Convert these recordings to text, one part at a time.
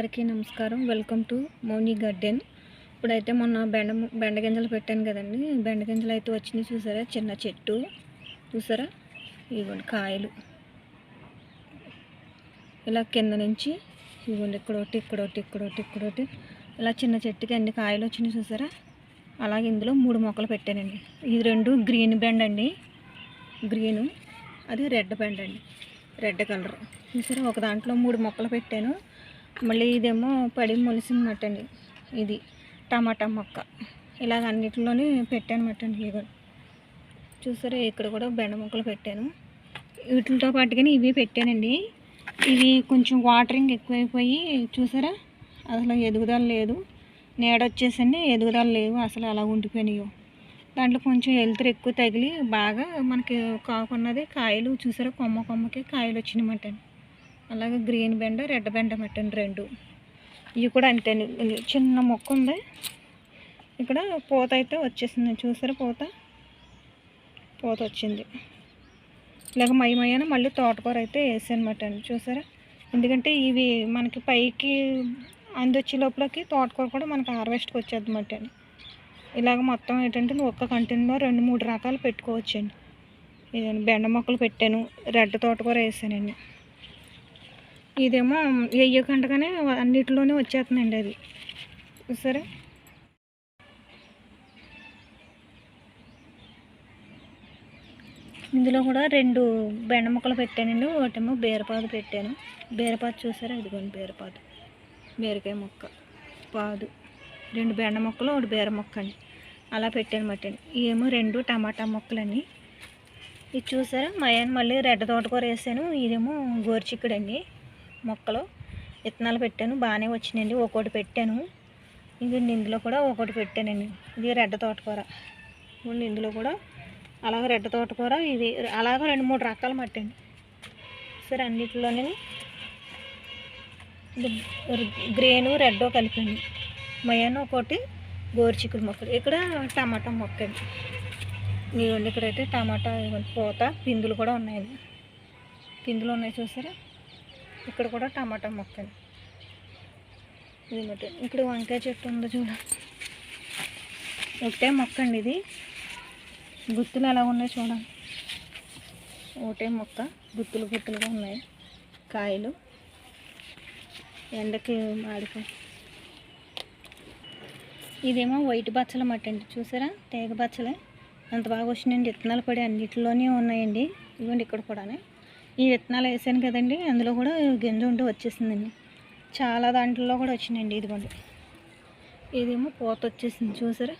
అందరికీ నమస్కారం. Welcome to Mouni garden. ఇప్పుడైతే మొన్న బెండ గింజలు పెట్టాను కదండి. బెండ గింజలు అయితే వచ్చినాయి చూసారా. చిన్న చెట్టు చూసారా, ఇవ్వండి కాయలు ఇలా కింద నుంచి ఇవ్వండి, ఇక్కడొకటి ఇలా చిన్న చెట్టుకి అన్ని కాయలు వచ్చినాయి చూసారా. అలాగే ఇందులో 3 మొక్కలు పెట్టానండి. ఇది 2 గ్రీన్ బెండ అండి, గ్రీను, అది రెడ్ బెండ అండి, రెడ్ కలర్ చూసారా. ఒక దాంట్లో 3 మొక్కలు పెట్టాను. మళ్ళీ ఇదేమో పడి మొలిసిందన్నమాట అండి. ఇది టమాటా మొక్క. ఇలాగ అన్నిటిలోనే పెట్టానమాట అండి. ఇవి చూసారా, ఇక్కడ కూడా బెండ మొక్కలు పెట్టాను. వీటితో పాటుగానే ఇవి పెట్టానండి. ఇవి కొంచెం వాటరింగ్ ఎక్కువైపోయి చూసారా, అసలు ఎదుగుదల లేదు. నీడ వచ్చేసండి, ఎదుగుదల లేవు, అసలు అలా ఉండిపోయినాయో. దాంట్లో కొంచెం వెలుతురు ఎక్కువ తగిలి బాగా మనకి కాకున్నది కాయలు చూసారా, కొమ్మకి కాయలు వచ్చినాయన్నమాట అండి. అలాగే గ్రీన్ బెండ, రెడ్ బెండ మటన్ 2. ఇవి కూడా అంతే అండి. చిన్న మొక్క ఉంది, ఇక్కడ పూత అయితే వచ్చేసింది చూసారా. పూత వచ్చింది. ఇలాగ మయ్యన మళ్ళీ తోటకూర అయితే వేసానమాట అండి చూసారా. ఎందుకంటే ఇవి మనకి పైకి అందొచ్చే లోపలకి తోటకూర కూడా మనకి హార్వెస్ట్కి వచ్చేది అన్నమాట అండి. ఇలాగ మొత్తం ఏంటంటే ఒక్క కంటైనర్లో 2-3 రకాలు పెట్టుకోవచ్చండి. ఇదండి బెండ మొక్కలు పెట్టాను, రెడ్ తోటకూర వేసానండి. ఇదేమో వేయకంటగానే అన్నిటిలోనే వచ్చేస్తుందండి అది చూసారా. ఇందులో కూడా 2 బెండ మొక్కలు పెట్టానండి. ఒకటేమో బీరపాదు పెట్టాను. బీరపాదు చూసారా, ఇదిగోండి బీరపాదు, బీరకాయ మొక్క, పాదు, 2 బెండ మొక్కలు, 1 బీర మొక్క అండి. అలా పెట్టాను అన్నమాట అండి. ఇవేమో 2 టమాటా మొక్కలండి. ఇది చూసారా, మళ్ళీ రెడ్ తోటకూర వేసాను. ఇదేమో గోరుచిక్కుడండి మొక్కలు. విత్తనాలు పెట్టాను, బాగానే వచ్చినాయండి. ఒక్కొక్కటి పెట్టాను. ఇది ఇందులో కూడా ఒక్కొక్కటి పెట్టానండి. ఇది రెడ్ తోటకూర, ఇందులో కూడా అలాగే రెడ్ తోటకూర. ఇది అలాగే 2-3 రకాలు మట్టండి సరే. అన్నిటిలోనే గ్రీను రెడ్ కలిపండి. మయాను ఒకటి గోరుచిక్కుడు మొక్కలు. ఇక్కడ టమాటా మొక్క అండి. ఇవ్వండి, ఇక్కడైతే టమాటా పూత పిందులు కూడా ఉన్నాయండి. పిందులు ఉన్నాయి చూసారా. ఇక్కడ కూడా టమాటా మొక్క అండి. ఇది ఇక్కడ వంకాయ చెట్టు ఉందో చూడ, ఒకటే మొక్క అండి. ఇది గుత్తులు ఎలా ఉన్నాయి చూడండి. ఒకటే మొక్క, గుత్తులుగా ఉన్నాయి కాయలు. ఎండకి మాడిపోయి. ఇదేమో వైట్ బచ్చల మట్ట అండి చూసారా, తేగ బచ్చలే అంత బాగా వచ్చినాయండి. విత్తనాలు పడి అన్నిటిలోనే ఉన్నాయండి. ఇవ్వండి ఇక్కడ కూడా ఈ విత్తనాలు వేసాను కదండి, అందులో కూడా గింజ ఉండి వచ్చేసిందండి. చాలా దాంట్లో కూడా వచ్చినాయండి. ఇదిగోండి, ఇదేమో పూత వచ్చేసింది చూసారా,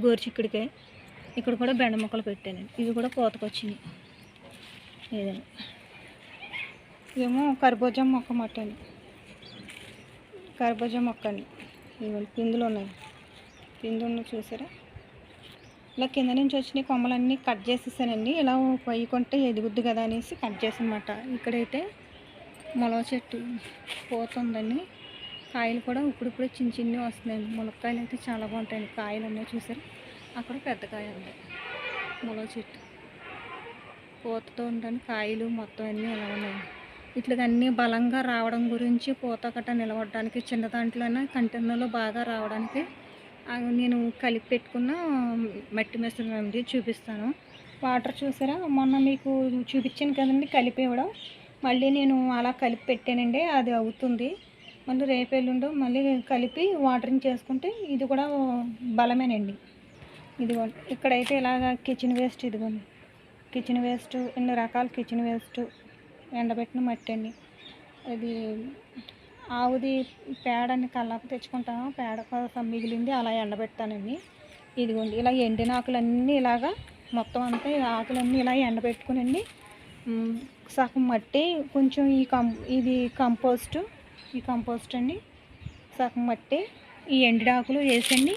గోరుచిక్కుడికాయ. ఇక్కడ కూడా బెండ మొక్కలు పెట్టానండి, ఇవి కూడా పూతకు వచ్చినాయి. ఏదండి, ఇదేమో కర్బూజా మొక్క మట్టండి, కర్బూజా మొక్క అండి. ఇవ్వండి పిందులు ఉన్నాయి చూసారా. ఇలా కింద నుంచి వచ్చిన కొమ్మలన్నీ కట్ చేసేసానండి. ఇలా పొయ్యికుంటే ఎదుగుద్ది కదా అనేసి కట్ చేసానమాట. ఇక్కడైతే మొలవ చెట్టు పోతుందండి. కాయలు కూడా ఇప్పుడిప్పుడే చిన్న వస్తున్నాయండి. ములక్కాయలు అయితే చాలా బాగుంటాయండి. కాయలు ఉన్నాయి చూసారు, అక్కడ పెద్ద కాయ ఉంది. మొలవ చెట్టు పూతతో ఉంటాను. కాయలు మొత్తం అన్నీ ఎలా ఉన్నాయండి. ఇట్లా అన్నీ బలంగా రావడం గురించి, పూత కట్ట నిలబడడానికి, చిన్న దాంట్లోనే కంటైనర్లో బాగా రావడానికి నేను కలిపి పెట్టుకున్న మట్టి మిశ్రమం చూపిస్తాను. వాటర్ చూసారా, మొన్న మీకు చూపించాను కదండి కలిపి ఇవ్వడం. మళ్ళీ నేను అలా కలిపి పెట్టానండి, అది అవుతుంది. మళ్ళీ రేపు ఎల్లుండో మళ్ళీ కలిపి వాటరింగ్ చేసుకుంటే ఇది కూడా బలమేనండి. ఇదిగోండి, ఇక్కడైతే ఇలాగ కిచెన్ వేస్ట్, ఇదిగోండి కిచెన్ వేస్ట్, ఎన్ని రకాల కిచెన్ వేస్ట్ ఎండబెట్టిన మట్టి అండి. అది ఆవుది పేడని కల్లాపు తెచ్చుకుంటాను, పేడ కోసం మిగిలింది అలా ఎండబెడతానండి. ఇదిగోండి, ఇలా ఎండిన ఆకులన్నీ ఇలాగా మొత్తం అంతా ఆకులన్నీ ఇలా ఎండబెట్టుకునండి. సగం మట్టి, కొంచెం ఇది కంపోస్ట్ అండి. సగం మట్టి, ఈ ఎండిన ఆకులు వేసండి.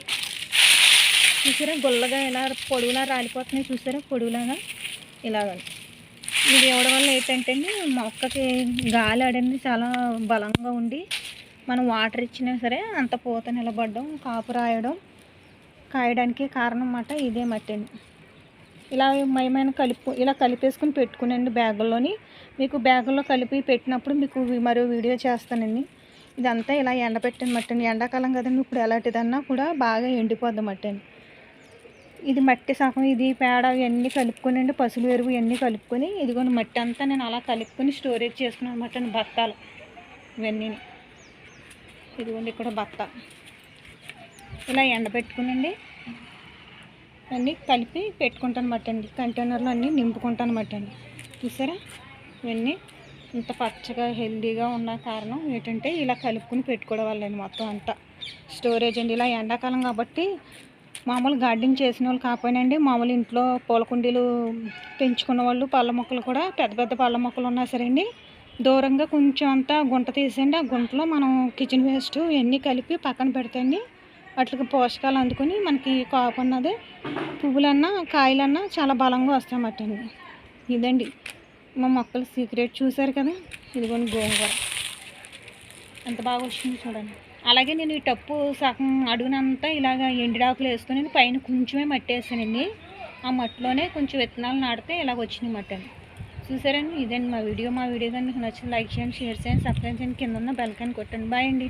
చూసారా, గుల్లగా ఇలా పొడుగులా రాలిపోతున్నాయి చూసారా, పొడుగులాగా ఇలాగండి. ఇది ఇవ్వడం వల్ల ఏంటంటే అండి, మొక్కకి గాలి ఆడండి చాలా బలంగా ఉండి, మనం వాటర్ ఇచ్చినా సరే అంత పూత నిలబడడం, కాపు రాయడం, కాయడానికి కారణం అన్నమాట ఇదే మట్టి అండి. ఇలా మయమైన ఇలా కలిపేసుకుని పెట్టుకునండి బ్యాగుల్లోని. మీకు బ్యాగుల్లో కలిపి పెట్టినప్పుడు మీకు మరో వీడియో చేస్తానండి. ఇదంతా ఇలా ఎండబెట్టిన మట్టండి. ఎండాకాలం కదండి, ఇప్పుడు ఎలాంటిదన్నా కూడా బాగా ఎండిపోద్ది మట్టండి. ఇది మట్టి సగం, ఇది పేడ ఇవన్నీ కలుపుకొని పసులు ఎరువు ఇవన్నీ కలుపుకొని, ఇదిగోండి మట్టి అంతా నేను అలా కలుపుకొని స్టోరేజ్ చేసుకున్నాను అనమాట. బత్తాలు ఇవన్నీ, ఇదిగోండి ఇక్కడ బత్త ఇలా ఎండబెట్టుకునండి అన్నీ కలిపి పెట్టుకుంటాను అనమాట అండి. కంటైనర్లో అన్నీ నింపుకుంటాను అనమాట అండి. చూసారా, ఇవన్నీ ఇంత పచ్చగా హెల్దీగా ఉన్న కారణం ఏంటంటే ఇలా కలుపుకుని పెట్టుకోవడం వల్లండి. మొత్తం అంతా స్టోరేజ్ అండి. ఇలా ఎండాకాలం కాబట్టి మామూలు గార్డెనింగ్ చేసిన వాళ్ళు కాకపోయినండి, మామూలు ఇంట్లో పూల కుండీలు పెంచుకున్న వాళ్ళు, పళ్ళ మొక్కలు కూడా పెద్ద పెద్ద పళ్ళ మొక్కలు ఉన్నా సరే అండి, దూరంగా కొంచెం అంతా గుంట తీసేయండి. ఆ గుంటలో మనం కిచెన్ వేస్ట్ ఇవన్నీ కలిపి పక్కన పెడతాయండి. వాటికి పోషకాలు అందుకుని మనకి కాపు అన్నది పువ్వులన్నా కాయలన్నా చాలా బలంగా వస్తాయన్నమాట అండి. ఇదండి మా మొక్కల సీక్రెట్. చూసారు కదా, ఇదిగోండి గోంగూర ఎంత బాగా వచ్చింది చూడండి. అలాగే నేను ఈ టప్పు సగం అడుగునంతా ఇలాగ ఎండిడాకులు వేసుకొని పైన కొంచెమే మట్టి వేసానండి. ఆ మట్టిలోనే కొంచెం విత్తనాలు నాటితే ఇలాగ వచ్చినాయి మట్టి అండి. చూసారండి, ఇదండి మా వీడియో. మా వీడియో కానీ మీకు నచ్చింది లైక్ చేయండి, షేర్ చేయండి, సబ్స్క్రైబ్ చేయండి, కింద ఉన్న బెల్ ఐకాన్ కొట్టండి. బాయ్ అండి.